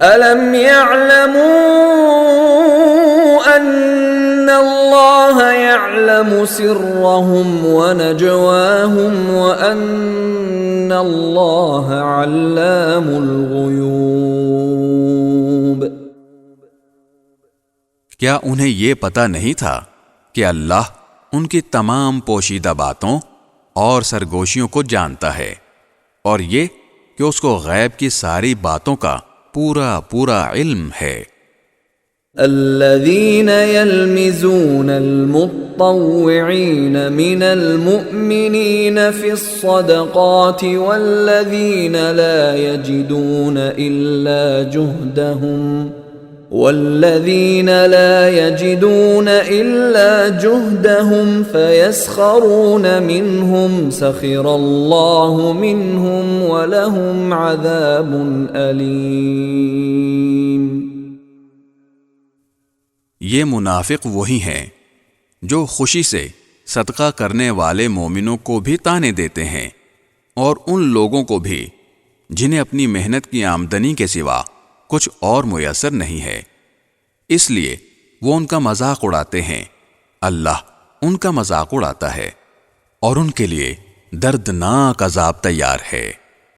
أَلَمْ يَعْلَمُوا أَنَّ اللَّهَ يَعْلَمُ سِرَّهُمْ وَنَجْوَاهُمْ وَأَنَّ اللَّهَ عَلَّامُ الْغُيُوبِ؟ کیا انہیں یہ پتہ نہیں تھا کہ اللہ ان کی تمام پوشیدہ باتوں اور سرگوشیوں کو جانتا ہے، اور یہ کہ اس کو غیب کی ساری باتوں کا پورا پورا علم ہے۔ الذين يلمزون المطوعين من المؤمنين في الصدقات والذين لا يجدون إلا جهدهم فيسخرون منهم سخر الله منهم ولهم عذاب أليم۔ یہ منافق وہی ہیں جو خوشی سے صدقہ کرنے والے مومنوں کو بھی طعنے دیتے ہیں، اور ان لوگوں کو بھی جنہیں اپنی محنت کی آمدنی کے سوا کچھ اور میسر نہیں ہے، اس لیے وہ ان کا مذاق اڑاتے ہیں۔ اللہ ان کا مذاق اڑاتا ہے اور ان کے لیے دردناک عذاب تیار ہے۔